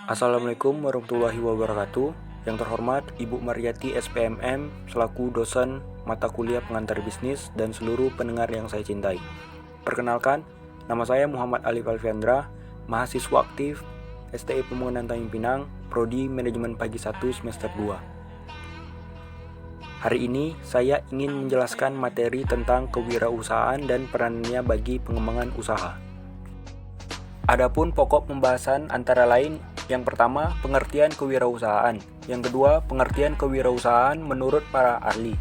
Assalamualaikum warahmatullahi wabarakatuh. Yang terhormat Ibu Mariati SPMM selaku dosen mata kuliah pengantar bisnis dan seluruh pendengar yang saya cintai. Perkenalkan, nama saya Muhammad Alif Alfiandra, mahasiswa aktif STI Pembangunan Tanjung Pinang, Prodi Manajemen Pagi 1 semester 2. Hari ini saya ingin menjelaskan materi tentang kewirausahaan dan perannya bagi pengembangan usaha. Adapun pokok pembahasan antara lain: yang pertama, pengertian kewirausahaan. Yang kedua, pengertian kewirausahaan menurut para ahli.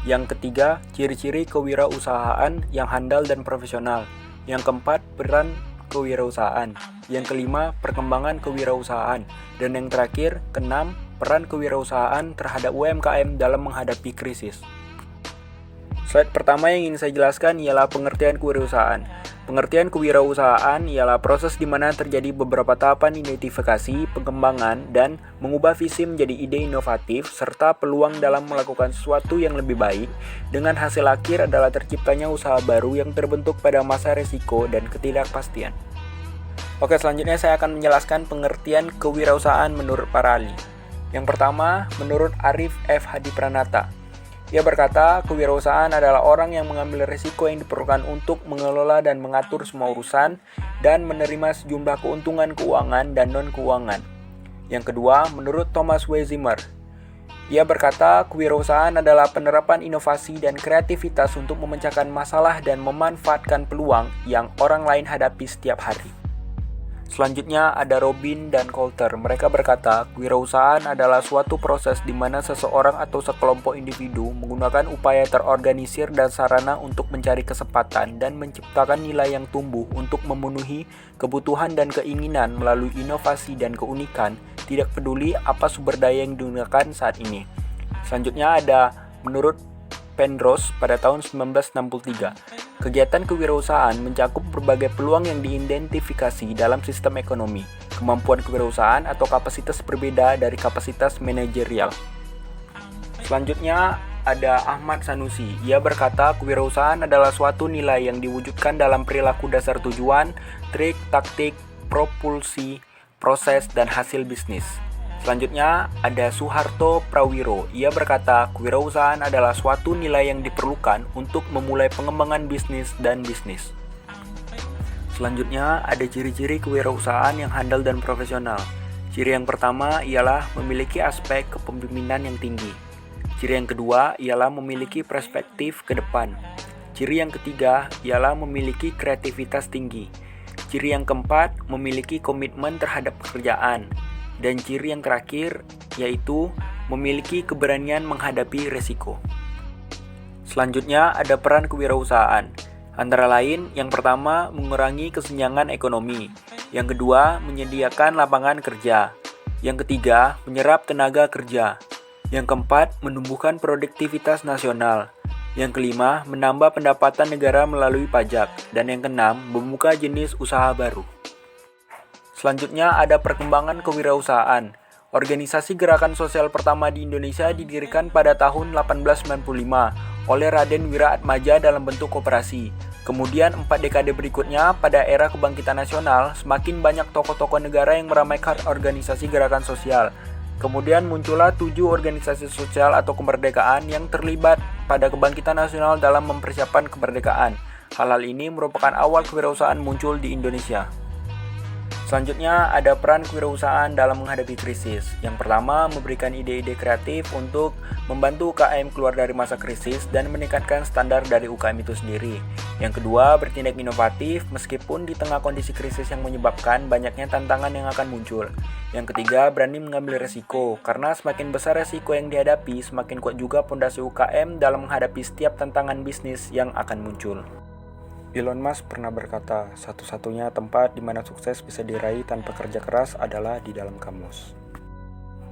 Yang ketiga, ciri-ciri kewirausahaan yang handal dan profesional. Yang keempat, peran kewirausahaan. Yang kelima, perkembangan kewirausahaan. Dan yang terakhir, keenam, peran kewirausahaan terhadap UMKM dalam menghadapi krisis. Slide pertama yang ingin saya jelaskan ialah pengertian kewirausahaan. Pengertian kewirausahaan ialah proses di mana terjadi beberapa tahapan identifikasi, pengembangan, dan mengubah visi menjadi ide inovatif, serta peluang dalam melakukan sesuatu yang lebih baik, dengan hasil akhir adalah terciptanya usaha baru yang terbentuk pada masa resiko dan ketidakpastian. Oke, selanjutnya saya akan menjelaskan pengertian kewirausahaan menurut para ahli. Yang pertama, menurut Arif F. Hadi Pranata. Ia berkata, kewirausahaan adalah orang yang mengambil risiko yang diperlukan untuk mengelola dan mengatur semua urusan dan menerima sejumlah keuntungan keuangan dan non-keuangan. Yang kedua, menurut Thomas W. Zimmer. Ia berkata, kewirausahaan adalah penerapan inovasi dan kreativitas untuk memecahkan masalah dan memanfaatkan peluang yang orang lain hadapi setiap hari. Selanjutnya ada Robin dan Coulter. Mereka berkata, kewirausahaan adalah suatu proses di mana seseorang atau sekelompok individu menggunakan upaya terorganisir dan sarana untuk mencari kesempatan dan menciptakan nilai yang tumbuh untuk memenuhi kebutuhan dan keinginan melalui inovasi dan keunikan, tidak peduli apa sumber daya yang digunakan saat ini. Selanjutnya ada menurut Penrose pada tahun 1963. Kegiatan kewirausahaan mencakup berbagai peluang yang diidentifikasi dalam sistem ekonomi. Kemampuan kewirausahaan atau kapasitas berbeda dari kapasitas manajerial. Selanjutnya ada Ahmad Sanusi. Ia berkata, kewirausahaan adalah suatu nilai yang diwujudkan dalam perilaku dasar tujuan, trik, taktik, propulsi, proses, dan hasil bisnis. Selanjutnya ada Suharto Prawiro. Ia berkata, kewirausahaan adalah suatu nilai yang diperlukan untuk memulai pengembangan bisnis dan bisnis. Selanjutnya ada ciri-ciri kewirausahaan yang handal dan profesional. Ciri yang pertama ialah memiliki aspek kepemimpinan yang tinggi. Ciri yang kedua ialah memiliki perspektif ke depan. Ciri yang ketiga ialah memiliki kreativitas tinggi. Ciri yang keempat memiliki komitmen terhadap pekerjaan. Dan ciri yang terakhir yaitu memiliki keberanian menghadapi resiko. Selanjutnya ada peran kewirausahaan. Antara lain, yang pertama mengurangi kesenjangan ekonomi. Yang kedua menyediakan lapangan kerja. Yang ketiga menyerap tenaga kerja. Yang keempat menumbuhkan produktivitas nasional. Yang kelima menambah pendapatan negara melalui pajak. Dan yang keenam membuka jenis usaha baru. Selanjutnya ada perkembangan kewirausahaan. Organisasi gerakan sosial pertama di Indonesia didirikan pada tahun 1895 oleh Raden Wiraatmaja dalam bentuk koperasi. Kemudian 4 dekade berikutnya, pada era kebangkitan nasional, semakin banyak tokoh-tokoh negara yang meramaikan organisasi gerakan sosial. Kemudian muncullah 7 organisasi sosial atau kemerdekaan yang terlibat pada kebangkitan nasional dalam mempersiapkan kemerdekaan. Hal-hal ini merupakan awal kewirausahaan muncul di Indonesia. Selanjutnya ada peran kewirausahaan dalam menghadapi krisis. Yang pertama, memberikan ide-ide kreatif untuk membantu UKM keluar dari masa krisis dan meningkatkan standar dari UKM itu sendiri. Yang kedua, bertindak inovatif meskipun di tengah kondisi krisis yang menyebabkan banyaknya tantangan yang akan muncul. Yang ketiga, berani mengambil resiko, karena semakin besar resiko yang dihadapi, semakin kuat juga pondasi UKM dalam menghadapi setiap tantangan bisnis yang akan muncul. Elon Musk pernah berkata, satu-satunya tempat di mana sukses bisa diraih tanpa kerja keras adalah di dalam kamus.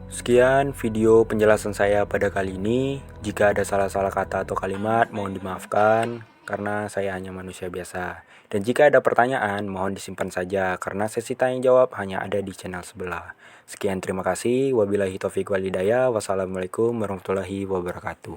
Sekian video penjelasan saya pada kali ini. Jika ada salah-salah kata atau kalimat, mohon dimaafkan karena saya hanya manusia biasa. Dan jika ada pertanyaan, mohon disimpan saja karena sesi tanya jawab hanya ada di channel sebelah. Sekian, terima kasih. Wabillahi taufiq wal hidayah. Wassalamualaikum warahmatullahi wabarakatuh.